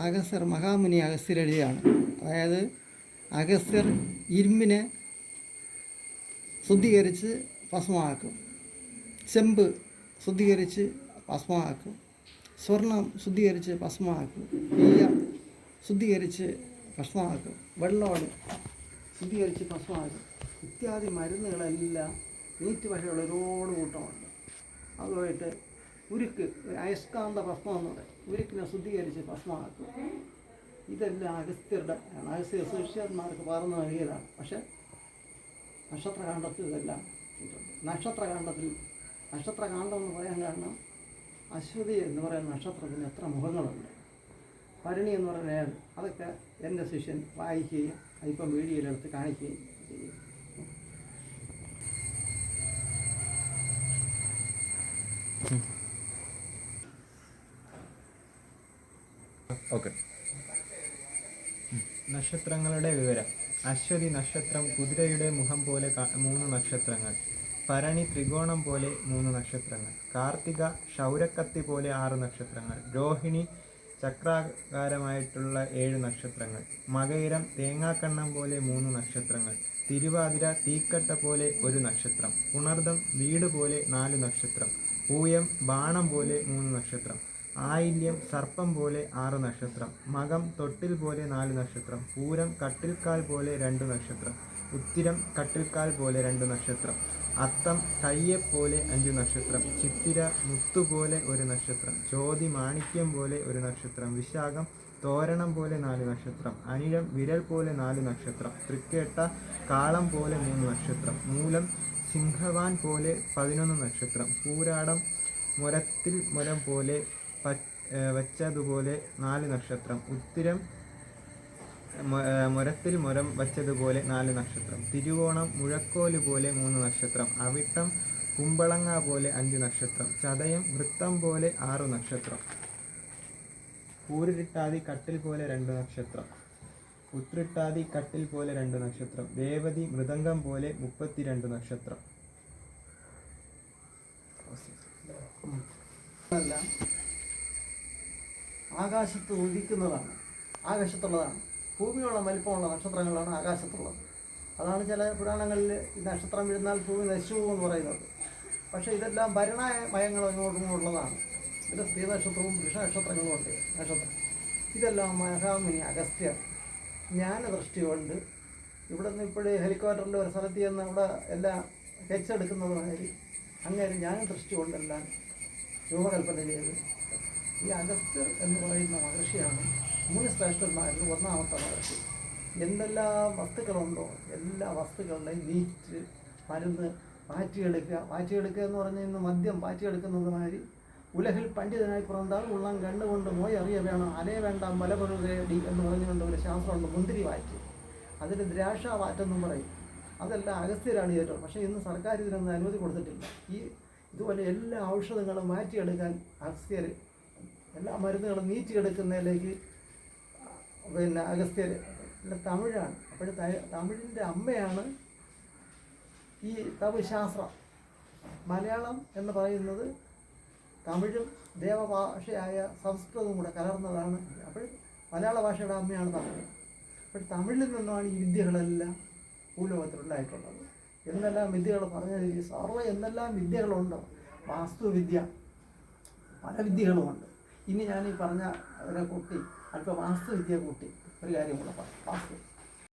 അഗസ്ത്യർ മഹാമുനി അഗസ്ത്യർ എഴുതിയാണ്. അതായത് അഗസ്ത്യർ ഇരുമ്പിനെ ശുദ്ധീകരിച്ച് ഭസ്മമാക്കും, ചെമ്പ് ശുദ്ധീകരിച്ച് ഭസ്മമാക്കും, സ്വർണം ശുദ്ധീകരിച്ച് ഭസ്മമാക്കും, നെയ്യം ശുദ്ധീകരിച്ച് ഭസ്മമാക്കും, വെള്ളം ശുദ്ധീകരിച്ച് ഭസ്മമാക്കും ഇത്യാദി മരുന്നുകളെല്ലാം നീറ്റ് വശമുള്ള ഒരുപാട് കൂട്ടമുണ്ട്. അതുമായിട്ട് ഉരുക്ക്, അയസ്കാന്ത ഭസ്മം എന്ന് പറയും, ഉരുക്കിനെ ശുദ്ധീകരിച്ച് ഭസ്മമാക്കും. ഇതെല്ലാം അഗസ്ത്യരുടെ അഗസ്ത്യ ശിഷ്യന്മാർക്ക് പകർന്നു നൽകിയതാണ്. പക്ഷേ നക്ഷത്രകാണ്ഡത്തിൽ ഇതെല്ലാം നക്ഷത്രകാണ്ഡം എന്ന് പറയാൻ കാരണം അശ്വതി എന്ന് പറയുന്ന നക്ഷത്രത്തിന് എത്ര മുഖങ്ങളുണ്ട്, ഭരണി എന്ന് പറയുന്ന ഏഴ്, അതൊക്കെ എൻ്റെ ശിഷ്യൻ വായിക്കുകയും അതിപ്പം വീഡിയോയിലെടുത്ത് കാണിക്കുകയും ചെയ്യും. ഓക്കെ. നക്ഷത്രങ്ങളുടെ വിവരം. അശ്വതി നക്ഷത്രം കുതിരയുടെ മുഖം പോലെ 3 നക്ഷത്രങ്ങൾ. ഭരണി ത്രികോണം പോലെ 3 നക്ഷത്രങ്ങൾ. കാർത്തിക ക്ഷൗരക്കത്തി പോലെ 6 നക്ഷത്രങ്ങൾ. രോഹിണി ചക്രാകാരമായിട്ടുള്ള 7 നക്ഷത്രങ്ങൾ. മകയിരം തേങ്ങാക്കണ്ണം പോലെ 3 നക്ഷത്രങ്ങൾ. തിരുവാതിര തീക്കട്ട പോലെ 1 നക്ഷത്രം. പുണർദം വീട് പോലെ 4 നക്ഷത്രം. പൂയം ബാണം പോലെ 3 നക്ഷത്രം. ആയില്യം സർപ്പം പോലെ 6 നക്ഷത്രം. മകം തൊട്ടിൽ പോലെ 4 നക്ഷത്രം. പൂരം കട്ടിൽക്കാൽ പോലെ 2 നക്ഷത്രം. ഉത്തിരം കട്ടിൽക്കാൽ പോലെ 2 നക്ഷത്രം. അത്തം കയ്യെപ്പോലെ 5 നക്ഷത്രം. ചിത്തിര മുത്തുപോലെ 1 നക്ഷത്രം. ചോതി മാണിക്യം പോലെ 1 നക്ഷത്രം. വിശാഖം തോരണം പോലെ 4 നക്ഷത്രം. അനിഴം വിരൽ പോലെ 4 നക്ഷത്രം. തൃക്കേട്ട കാളം പോലെ 3 നക്ഷത്രം. മൂലം സിംഹവാൻ പോലെ 11 നക്ഷത്രം. പൂരാടം മുരത്തിൽ മുരം പോലെ വച്ചതുപോലെ 4 നക്ഷത്രം. ഉത്തിരം മുരത്തിൽ മുരം വച്ചതുപോലെ 4 നക്ഷത്രം. തിരുവോണം മുഴക്കോല് പോലെ 3 നക്ഷത്രം. അവിട്ടം കുമ്പളങ്ങ പോലെ 5 നക്ഷത്രം. ചതയം വൃത്തം പോലെ 6 നക്ഷത്രം. പൂരിട്ടാതി കട്ടിൽ പോലെ 2 നക്ഷത്രം. ഉത്രിട്ടാതി കട്ടിൽ പോലെ 2 നക്ഷത്രം. രേവതി മൃദംഗം പോലെ 32 നക്ഷത്രം. ആകാശത്ത് ഉദിക്കുന്നതാണ്, ആകാശത്തുള്ളതാണ്. ഭൂമിയുള്ള വലിപ്പമുള്ള നക്ഷത്രങ്ങളാണ് ആകാശത്തുള്ളത്. അതാണ് ചില പുരാണങ്ങളിൽ ഈ നക്ഷത്രം വീഴുന്നാൽ ഭൂമി നശിച്ചു എന്ന് പറയുന്നത്. പക്ഷേ ഇതെല്ലാം ഭരണമയങ്ങൾ ഇങ്ങോട്ടുള്ളതാണ്. ഇത് സ്ത്രീ നക്ഷത്രവും വൃഷനക്ഷത്രങ്ങളും ഉണ്ട്. നക്ഷത്രം ഇതെല്ലാം മഹാമുനി അഗസ്ത്യർ ജ്ഞാനദൃഷ്ടി കൊണ്ട് ഇവിടെ നിന്ന് ഇപ്പോഴും ഹെലികോപ്റ്ററിൽ ഒരു സ്ഥലത്ത് ചെന്ന് അവിടെ എല്ലാം ഹെച്ചെടുക്കുന്നത് മാതിരി അങ്ങനെ ജ്ഞാനദൃഷ്ടി കൊണ്ടെല്ലാം രൂപകൽപ്പന ചെയ്ത് ഈ അഗസ്ത്യർ എന്ന് പറയുന്ന മഹർഷിയാണ് 3 ശ്രേഷ്ഠന്മാരിൽ 1ാമത്തെ മഹർഷി. എന്തെല്ലാം വസ്തുക്കളുണ്ടോ എല്ലാ വസ്തുക്കളുടെയും നീറ്റ് മരുന്ന് പാറ്റിയെടുക്കുക എന്ന് പറഞ്ഞാൽ ഇന്ന് മദ്യം പാറ്റിയെടുക്കുന്നത് മാതിരി ഉലകിൽ പണ്ഡിതനായി പിറന്താൽ ഉള്ളം കണ്ടുകൊണ്ട് മോയി അറിയ വേണം അലേ വേണ്ട മലപൊരുകടി എന്ന് പറഞ്ഞുകൊണ്ട് ഒരു ശാസ്ത്രമുണ്ട്, മുന്തിരി വാറ്റ്. അതിന് ദ്രാക്ഷാവാറ്റെന്നും പറയും. അതെല്ലാം അഗസ്ത്യരാണ് ചെയ്തിട്ടുള്ളത്. പക്ഷേ ഇന്ന് സർക്കാർ ഇതിനൊന്നും അനുമതി കൊടുത്തിട്ടില്ല. ഇതുപോലെ എല്ലാ ഔഷധങ്ങളും മാറ്റിയെടുക്കാൻ അഗസ്ത്യർ എല്ലാ മരുന്നുകളും നീറ്റിയെടുക്കുന്നതിലേക്ക് അഗസ്ത്യർ തമിഴാണ്. അപ്പോൾ തമിഴിൻ്റെ അമ്മയാണ് ഈ തമിഴ്ശാസ്ത്രം. മലയാളം എന്ന് പറയുന്നത് തമിഴും ദേവഭാഷയായ സംസ്കൃതവും കൂടെ കലർന്നതാണ്. അപ്പോൾ മലയാള ഭാഷയുടെ അമ്മയാണ് തമിഴ്. അപ്പോൾ തമിഴിൽ നിന്നാണ് ഈ വിദ്യകളെല്ലാം ഭൂലോകത്തിലുണ്ടായിട്ടുള്ളത്. എന്തെല്ലാം വിദ്യകൾ പറഞ്ഞാൽ ഈ എന്തെല്ലാം വിദ്യകളുണ്ടോ, വാസ്തുവിദ്യ പല വിദ്യകളുമുണ്ട്. ഇനി ഞാൻ ഈ പറഞ്ഞ ഒരു കുട്ടി അല്പം വാസ്തുവിദ്യ കൂട്ടി ഒരു കാര്യം കൂടെ പറയാം. വാസ്തു